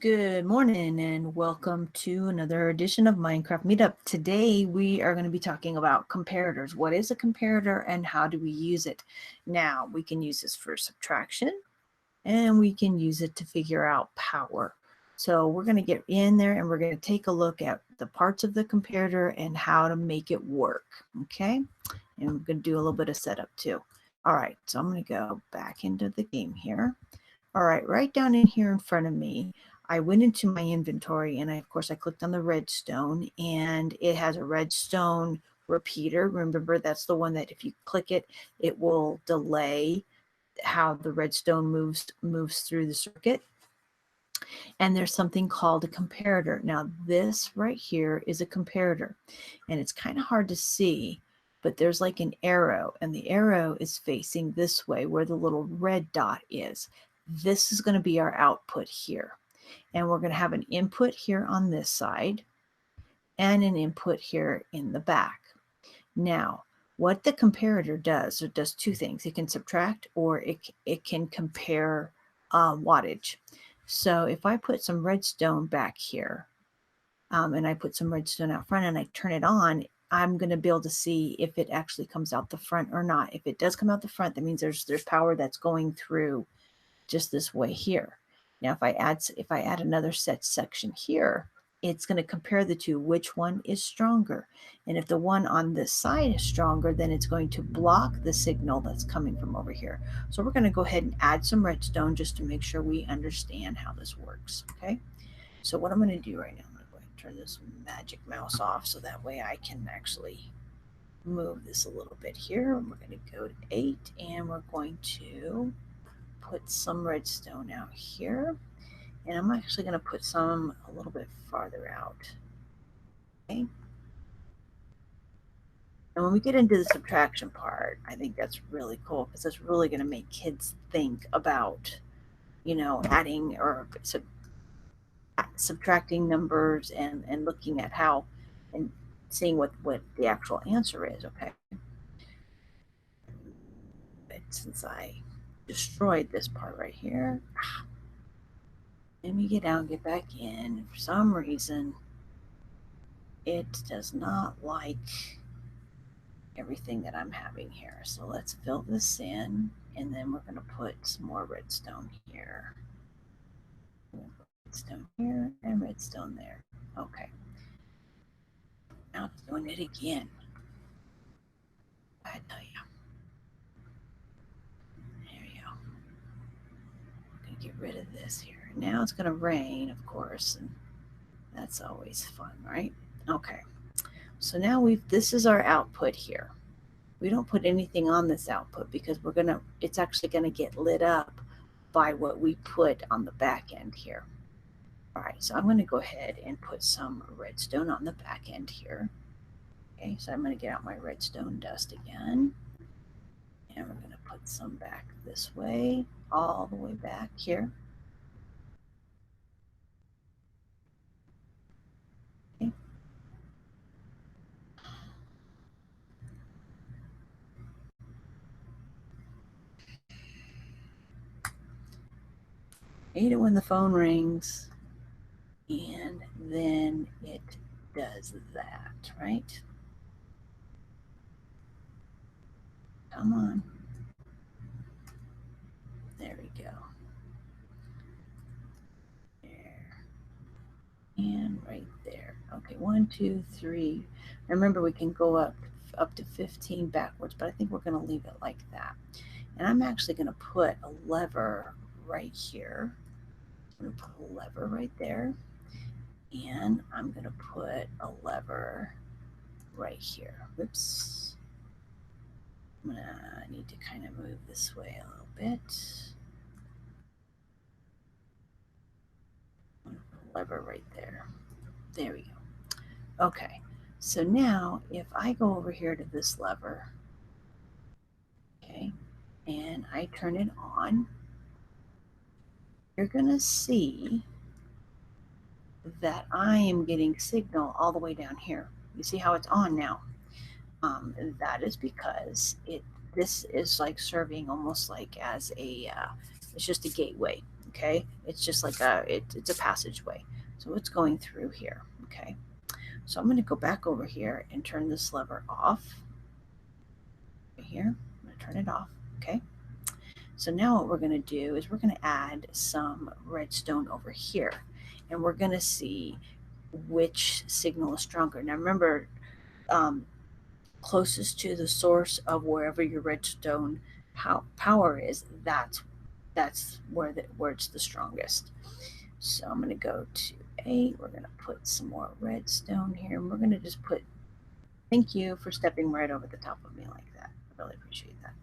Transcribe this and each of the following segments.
Good morning and welcome to another edition of Minecraft Meetup. Today we are going to be talking about comparators. What is a comparator and how do we use it? Now we can use this for subtraction and we can use it to figure out power. So we're going to get in there and we're going to take a look at the parts of the comparator and how to make it work. Okay. And we're going to do a little bit of setup too. All right. So I'm going to go back into the game here. All right, right down in here in front of me, I went into my inventory and of course I clicked on the redstone and it has a redstone repeater. Remember, that's the one that if you click it, it will delay how the redstone moves through the circuit. And there's something called a comparator. Now this right here is a comparator and it's kind of hard to see, but there's like an arrow and the arrow is facing this way where the little red dot is. This is going to be our output here. And we're going to have an input here on this side and an input here in the back. Now, what the comparator does, it does two things. It can subtract or it can compare wattage. So if I put some redstone back here and I put some redstone out front and I turn it on, I'm going to be able to see if it actually comes out the front or not. If it does come out the front, that means there's power that's going through just this way here. Now, if I add another set section here, it's going to compare the two, which one is stronger. And if the one on this side is stronger, then it's going to block the signal that's coming from over here. So we're going to go ahead and add some redstone just to make sure we understand how this works. Okay. So what I'm going to do right now, I'm going to go ahead and turn this magic mouse off so that way I can actually move this a little bit here. We're going to go to 8 and we're going to put some redstone out here, and I'm actually going to put some a little bit farther out. Okay. And when we get into the subtraction part, I think that's really cool because that's really going to make kids think about, adding or subtracting numbers and looking at how and seeing what the actual answer is. Okay. But since I destroyed this part right here, let me get out and get back in. For some reason, it does not like everything that I'm having here. So let's fill this in, and then we're going to put some more redstone here. Redstone here and redstone there. Okay. Now it's doing it again. I tell you. There you go. I'm going to get rid of this here. Now it's going to rain, of course, and that's always fun, right? Okay. So now this is our output here. We don't put anything on this output because it's actually going to get lit up by what we put on the back end here. All right, so I'm going to go ahead and put some redstone on the back end here. Okay, so I'm going to get out my redstone dust again. And we're going to put some back this way, all the way back here. Okay. I hate it when the phone rings and then it does that, right? Come on. There we go. There. And right there. Okay, 1, 2, 3. Remember, we can go up to 15 backwards, but I think we're going to leave it like that. And I'm actually going to put a lever right here. I'm going to put a lever right there. And I'm going to put a lever right here. Whoops. I need to kind of move this way a little bit. Lever right there. There we go. Okay, so now if I go over here to this lever, okay, and I turn it on, you're going to see that I am getting signal all the way down here. You see how it's on now? That is because this is like serving almost like as it's just a gateway. okay? It's just like it's a passageway. So it's going through here, okay? So I'm going to go back over here and turn this lever off. Right here, I'm going to turn it off, okay? So now what we're going to do is we're going to add some redstone over here, and we're going to see which signal is stronger. Now remember, closest to the source of wherever your redstone power is, that's where it's the strongest. So I'm going to go to 8. We're going to put some more redstone here, and we're going to just put, thank you for stepping right over the top of me like that. I really appreciate that.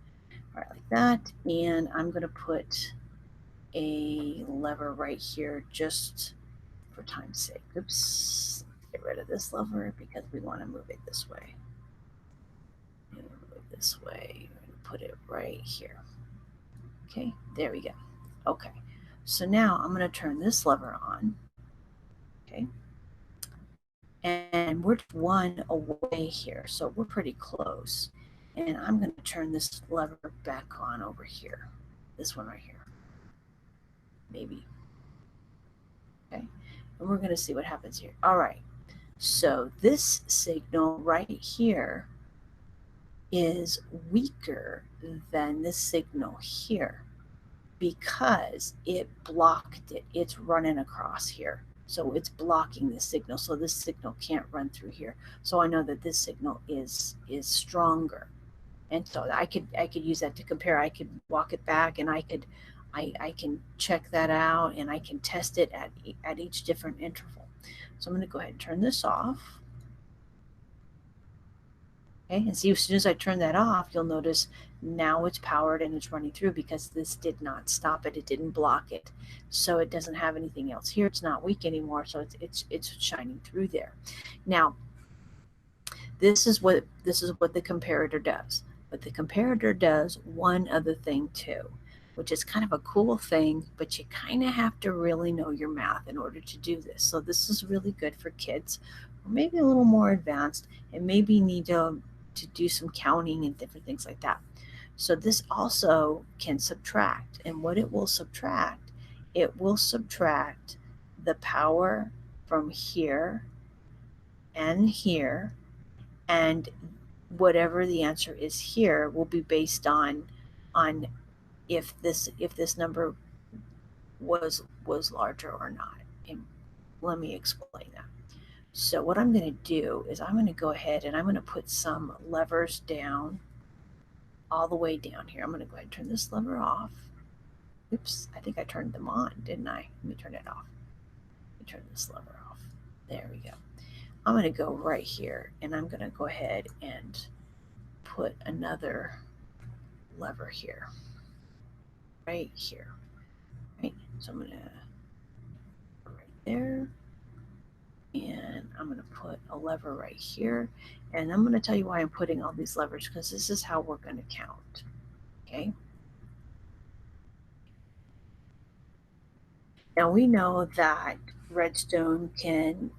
All right, like that. And I'm going to put a lever right here just for time's sake. Oops. Get rid of this lever because we want to move it this way. And move it this way. We're going to put it right here. Okay, there we go. Okay, so now I'm going to turn this lever on. Okay, and we're 1 away here, so we're pretty close. And I'm going to turn this lever back on over here. This one right here. Maybe. Okay, and we're going to see what happens here. All right, so this signal right here is weaker than this signal here because it blocked it. It's running across here. So it's blocking the signal. So this signal can't run through here. So I know that this signal is stronger. And so I could use that to compare. I could walk it back, and I can check that out, and I can test it at each different interval. So I'm going to go ahead and turn this off. Okay, and see, as soon as I turn that off, you'll notice now it's powered and it's running through because this did not stop it. It didn't block it. So it doesn't have anything else here. It's not weak anymore. So it's shining through there. Now, this is what the comparator does. But the comparator does one other thing too, which is kind of a cool thing, but you kind of have to really know your math in order to do this. So this is really good for kids, or maybe a little more advanced, and maybe need to do some counting and different things like that. So this also can subtract, and what it will subtract the power from here and here, and whatever the answer is here will be based on if this number was larger or not. And let me explain that. So what I'm going to do is I'm going to go ahead and I'm going to put some levers down, all the way down here. I'm going to go ahead and turn this lever off. Oops, I think I turned them on, didn't I? Let me turn it off. Let me turn this lever off. There we go. I'm going to go right here, and I'm going to go ahead and put another lever here, right here. Right? So I'm going to right there, and I'm going to put a lever right here, and I'm going to tell you why I'm putting all these levers, because this is how we're going to count. Okay. Now we know that redstone can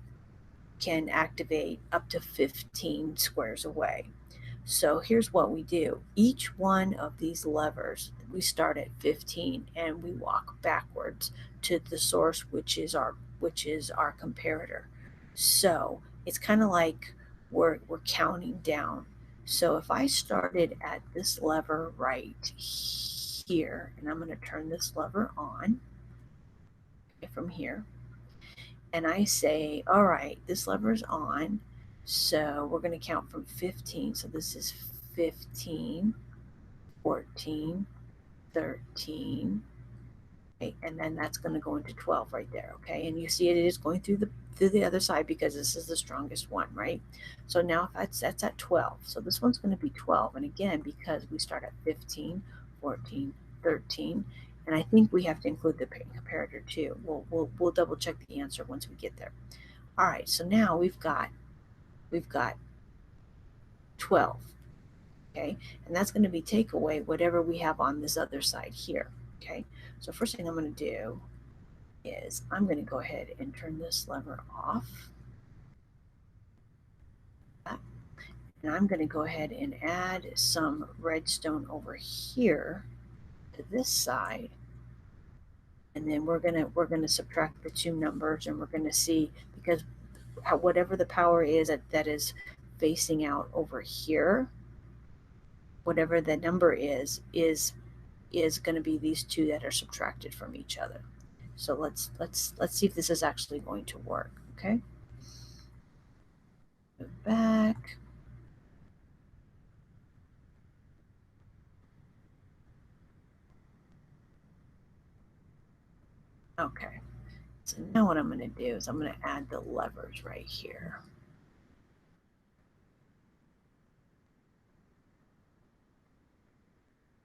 activate up to 15 squares away. So here's what we do. Each one of these levers, we start at 15 and we walk backwards to the source, which is our comparator. So it's kind of like we're counting down. So if I started at this lever right here, and I'm going to turn this lever on from here, and I say, all right, this lever's on, so we're going to count from 15. So this is 15, 14, 13, okay, and then that's going to go into 12 right there, okay? And you see it is going through the other side because this is the strongest one, right? So now that's at 12. So this one's going to be 12. And again, because we start at 15, 14, 13, and I think we have to include the comparator too. We'll double check the answer once we get there. All right, so now we've got 12, okay? And that's going to be take away whatever we have on this other side here, okay? So first thing I'm going to do is I'm going to go ahead and turn this lever off. And I'm going to go ahead and add some redstone over here to this side. And then we're gonna subtract the two numbers, and we're gonna see, because whatever the power is that is facing out over here, whatever the number is going to be these two that are subtracted from each other. So let's see if this is actually going to work. Okay, move back. Okay, so now what I'm going to do is I'm going to add the levers right here.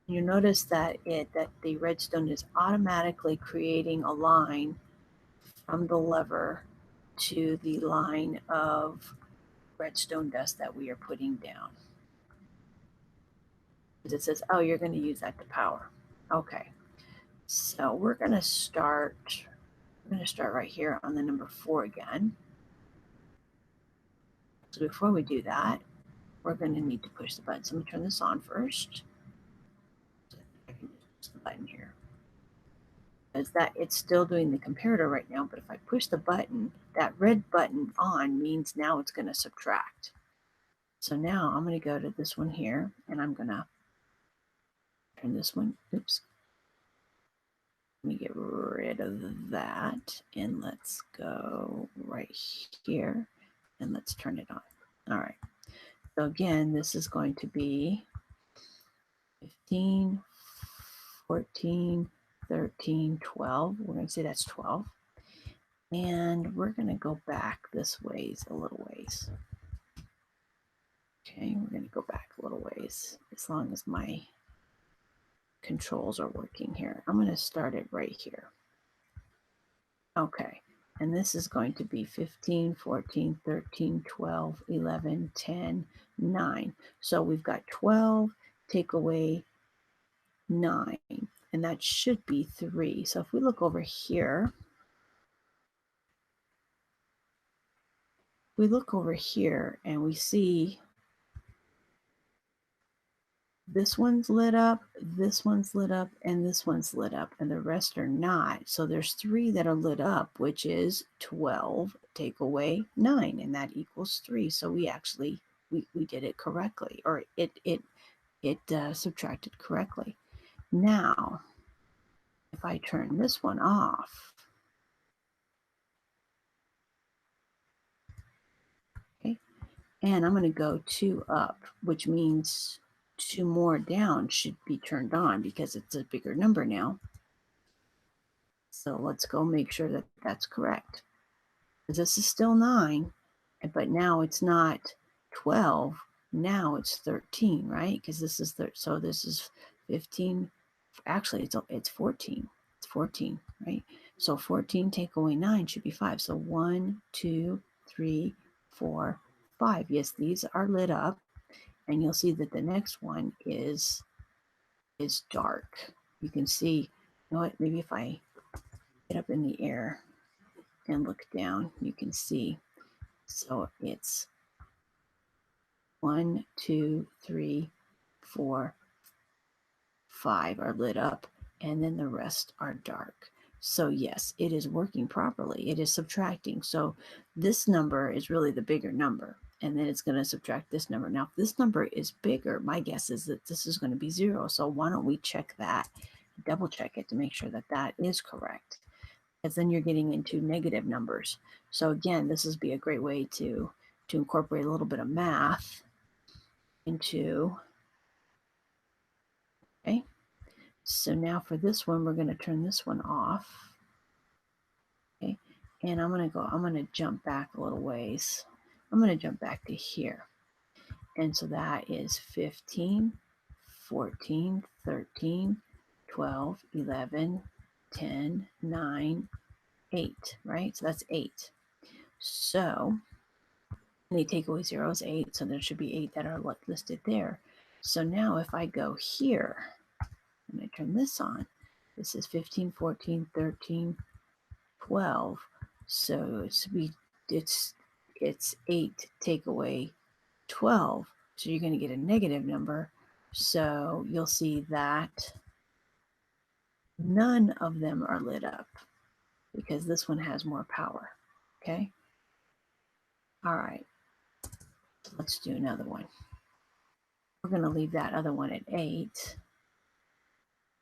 You notice that the redstone is automatically creating a line from the lever to the line of redstone dust that we are putting down. It says, oh, you're going to use that to power. Okay, so we're going to start right here on the number 4 again. So before we do that, we're going to need to push the button. So I'm going to turn this on first. So I can push the button here. Because that it's still doing the comparator right now, but if I push the button, that red button on means now it's going to subtract. So now I'm going to go to this one here, and I'm going to turn this one. Oops. Let me get rid of that, and let's go right here, and let's turn it on. All right. So again, this is going to be 15, 14, 13, 12. We're going to say that's 12. And we're going to go back this ways, a little ways. Okay, we're going to go back a little ways, as long as my controls are working here. I'm going to start it right here. Okay, and this is going to be 15, 14, 13, 12, 11, 10, 9. So we've got 12, take away 9, and that should be 3. So if we look over here, and we see this one's lit up, this one's lit up, and this one's lit up, and the rest are not. So there's 3 that are lit up, which is 12 take away 9, and that equals 3. So we actually we did it correctly, or it subtracted correctly. Now, if I turn this one off, okay, and I'm going to go 2 up, which means 2 more down should be turned on because it's a bigger number now. So let's go make sure that that's correct. This is still 9, but now it's not 12. Now it's 13, right? Because this is so this is 15. Actually, it's 14. It's 14, right? So 14 take away 9 should be 5. So 1, 2, 3, 4, 5. Yes, these are lit up, and you'll see that the next one is dark. You can see, you know what? Maybe if I get up in the air and look down, you can see. So it's 1, 2, 3, 4, 5 are lit up, and then the rest are dark. So yes, it is working properly. It is subtracting. So this number is really the bigger number, and then it's going to subtract this number. Now, if this number is bigger, my guess is that this is going to be 0. So why don't we check that, double check it to make sure that that is correct, because then you're getting into negative numbers. So again, this would be a great way to incorporate a little bit of math into, okay. So now for this one, we're going to turn this one off. Okay. And I'm going to jump back a little ways. I'm going to jump back to here. And so that is 15, 14, 13, 12, 11, 10, 9, 8, right? So that's 8. So they take away 0 is 8. So there should be 8 that are listed there. So now if I go here, and I turn this on, this is 15, 14, 13, 12. So it's 8 take away 12. So you're going to get a negative number. So you'll see that None of them are lit up because this one has more power. Okay. All right. So let's do another one. We're going to leave that other one at 8.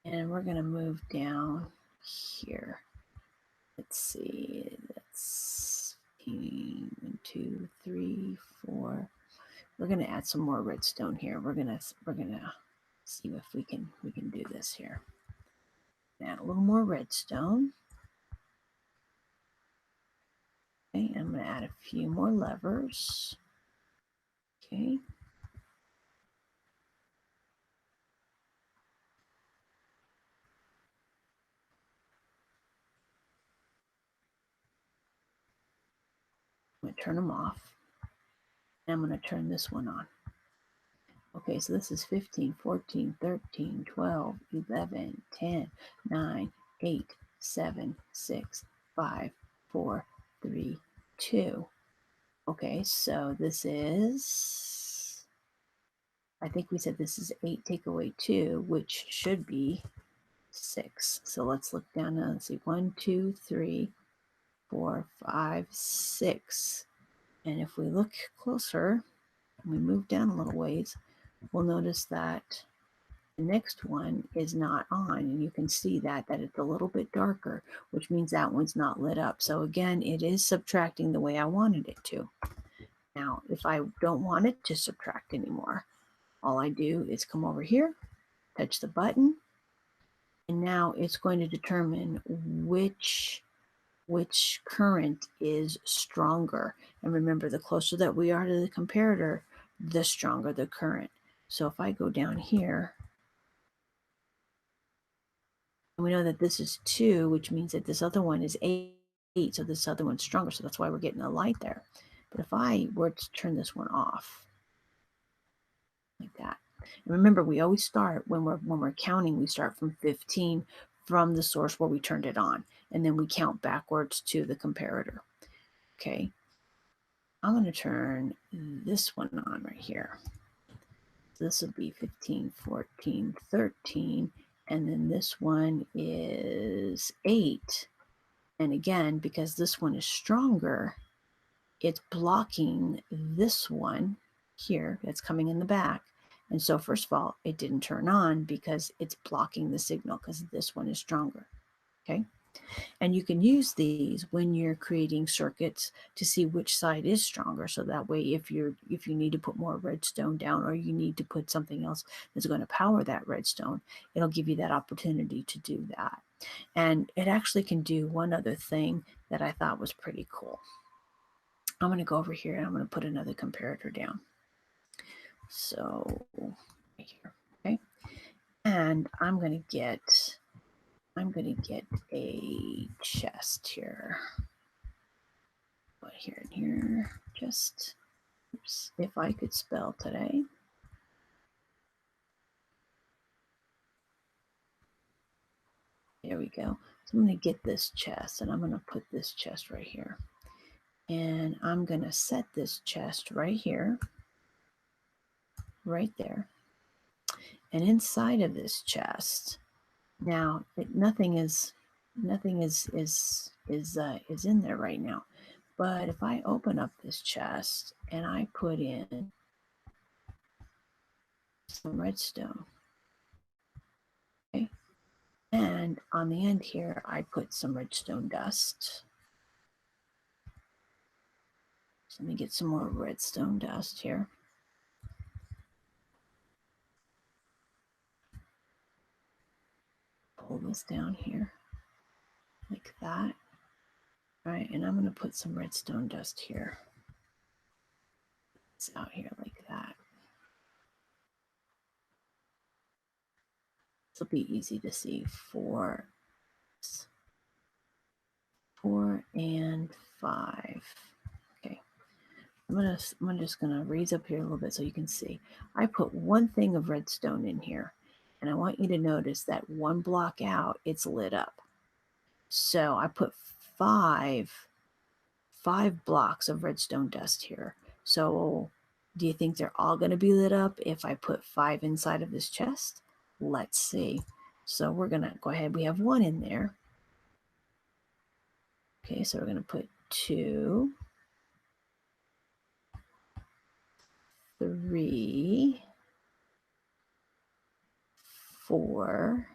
And we're going to move down here. Let's see. That's 1, 2, 3, 4. We're going to add some more redstone here. We're going to see if we can do this here. Add a little more redstone. Okay, I'm going to add a few more levers. Okay. I'm going to turn them off. And I'm going to turn this one on. Okay, so this is 15, 14, 13, 12, 11, 10, 9, 8, 7, 6, 5, 4, 3, 2. Okay, so this is, I think we said this is 8 take away 2, which should be 6. So let's look down and see 1, 2, 3, 4, 5, 6. And if we look closer and we move down a little ways, we'll notice that the next one is not on, and you can see that it's a little bit darker, which means that one's not lit up. So again, it is subtracting the way I wanted it to. Now, if I don't want it to subtract anymore, all I do is come over here, touch the button, and now it's going to determine which current is stronger. And remember, the closer that we are to the comparator, the stronger the current. So if I go down here, and we know that this is 2, which means that this other one is 8, so this other one's stronger, so that's why we're getting a light there. But if I were to turn this one off, like that. And remember, we always start, when we're counting, we start from 15 from the source where we turned it on, and then we count backwards to the comparator. Okay. I'm going to turn this one on right here. So this would be 15, 14, 13, and then this one is 8. And again, because this one is stronger, it's blocking this one here that's coming in the back. And so first of all, it didn't turn on because it's blocking the signal because this one is stronger. Okay. And you can use these when you're creating circuits to see which side is stronger. So that way, if you need to put more redstone down, or you need to put something else that's going to power that redstone, it'll give you that opportunity to do that. And it actually can do one other thing that I thought was pretty cool. I'm going to go over here and I'm going to put another comparator down. So right here, okay. And I'm going to get a chest here. Put here and here. Just, oops, if I could spell today. There we go. So I'm going to get this chest, and I'm going to put this chest right here. And I'm going to set this chest right here, right there. And inside of this chest, now nothing is in there right now. But if I open up this chest and I put in some redstone, okay, and on the end here I put some redstone dust. So let me get some more redstone dust here. Pull this down here like that. All right, and I'm going to put some redstone dust here. It's out here like that. This will be easy to see. 4 and 5. Okay. I'm just gonna raise up here a little bit so you can see. I put one thing of redstone in here, and I want you to notice that one block out, it's lit up. So I put five blocks of redstone dust here. So do you think they're all going to be lit up if I put 5 inside of this chest? Let's see. So we're going to go ahead. We have 1 in there. Okay, so we're going to put 2, 3, 4,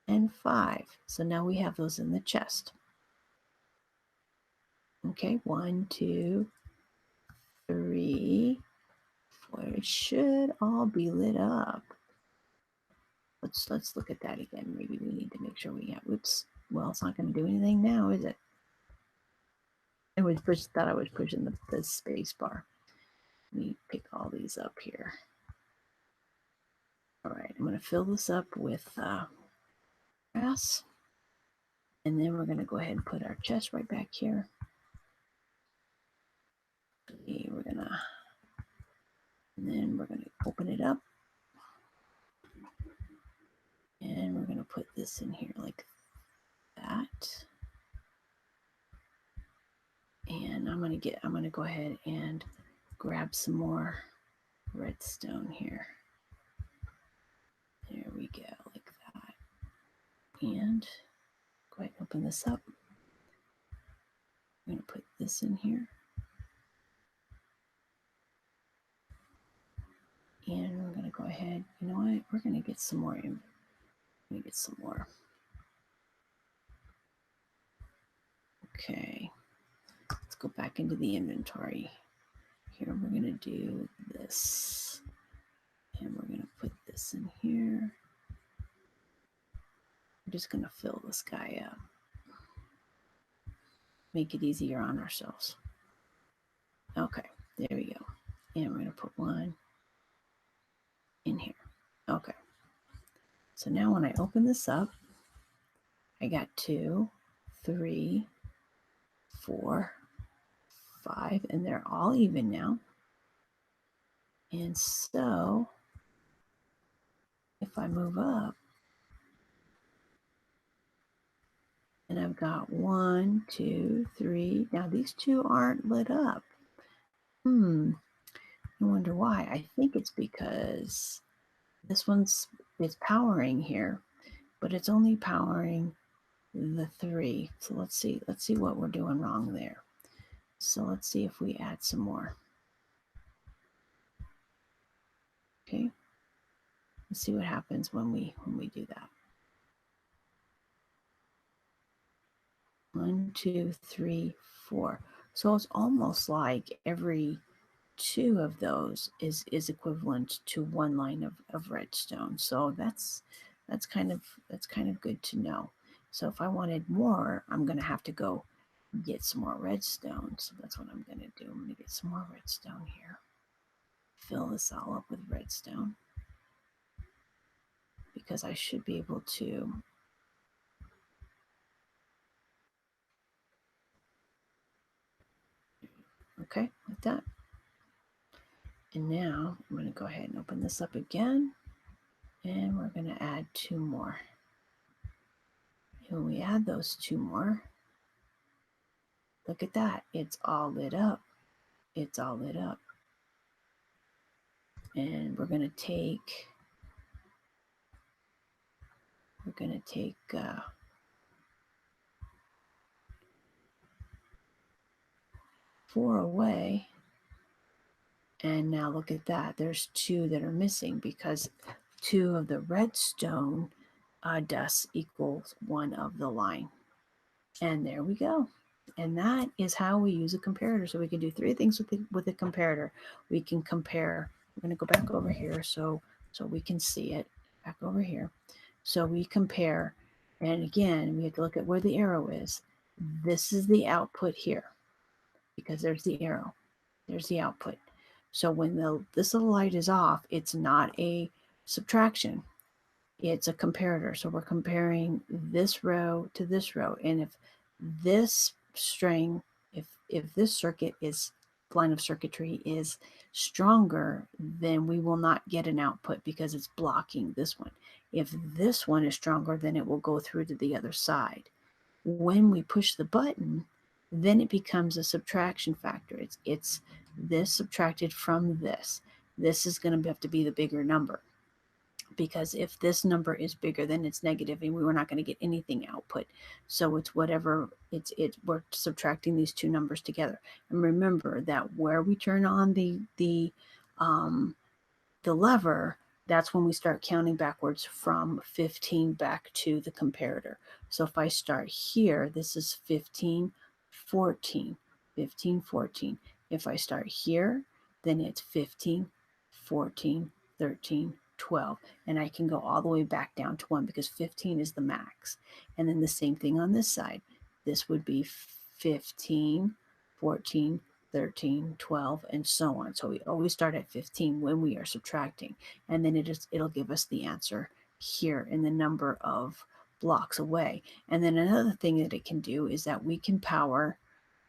and 5. So now we have those in the chest. Okay, 1, 2, 3, 4. It should all be lit up. Let's look at that again. Maybe we need to make sure we have. Oops. Well, it's not going to do anything now, is it? I thought I was pushing the space bar. Let me pick all these up here. All right, I'm going to fill this up with grass. And then we're going to go ahead and put our chest right back here. Okay, and then we're going to open it up. And we're going to put this in here like that. And I'm going to go ahead and grab some more redstone here. There we go, like that. And go ahead and open this up. I'm going to put this in here. And we're going to go ahead. You know what? We're going to get some more. Okay. Let's go back into the inventory. Here we're going to do this. And we're going to put this in here. We're just going to fill this guy up. Make it easier on ourselves. Okay, there we go. And we're going to put 1 in here. Okay. So now when I open this up, I got 2, 3, 4, 5, and they're all even now. And so if I move up, and I've got 1, 2, 3. Now these 2 aren't lit up. I wonder why. I think it's because this it's powering here, but it's only powering the 3. So let's see what we're doing wrong there. So let's see if we add some more. Okay. Let's see what happens when we do that. 1, 2, 3, 4. So it's almost like every 2 of those is equivalent to 1 line of redstone. So that's kind of good to know. So if I wanted more, I'm going to have to go get some more redstone. So that's what I'm going to do. I'm going to get some more redstone here. Fill this all up with redstone, because I should be able to okay, like that. And now I'm going to go ahead and open this up again, and we're going to add 2 more. And when we add those 2 more, look at that. It's all lit up. It's all lit up. And we're going to take 4 away. And now look at that. There's 2 that are missing, because 2 of the redstone dust equals 1 of the line. And there we go. And that is how we use a comparator. So we can do 3 things with a comparator. We can compare. We're going to go back over here so we can see it. Back over here. So we compare. And again, we have to look at where the arrow is. This is the output here, because there's the arrow. There's the output. So when this little light is off, it's not a subtraction. It's a comparator. So we're comparing this row to this row. And if this string, if this circuit line of circuitry is stronger, then we will not get an output, because it's blocking this one. If this one is stronger, then it will go through to the other side. When we push the button, then it becomes a subtraction factor. It's this subtracted from this. This is going to have to be the bigger number. because if this number is bigger, then it's negative and we were not going to get anything output. So it's whatever we're subtracting these two numbers together. And remember that where we turn on the lever, that's when we start counting backwards from 15 back to the comparator. So if I start here, this is 15, 14, 15, 14. If I start here, then it's 15, 14, 13, 12. And I can go all the way back down to 1 because 15 is the max. And then the same thing on this side. This would be 15, 14, 13, 12, and so on. So we always start at 15 when we are subtracting, and then it'll give us the answer here in the number of blocks away. And then another thing that it can do is that we can power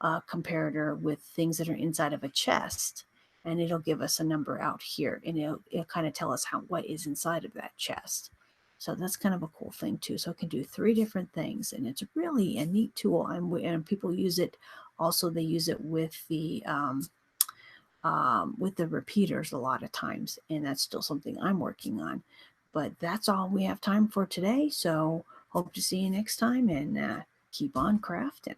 a comparator with things that are inside of a chest, and it'll give us a number out here, and it'll kind of tell us what is inside of that chest. So that's kind of a cool thing too. So it can do 3 different things, and it's really a neat tool. And people use it. Also, they use it with the repeaters a lot of times, and that's still something I'm working on. But that's all we have time for today. So hope to see you next time, and keep on crafting.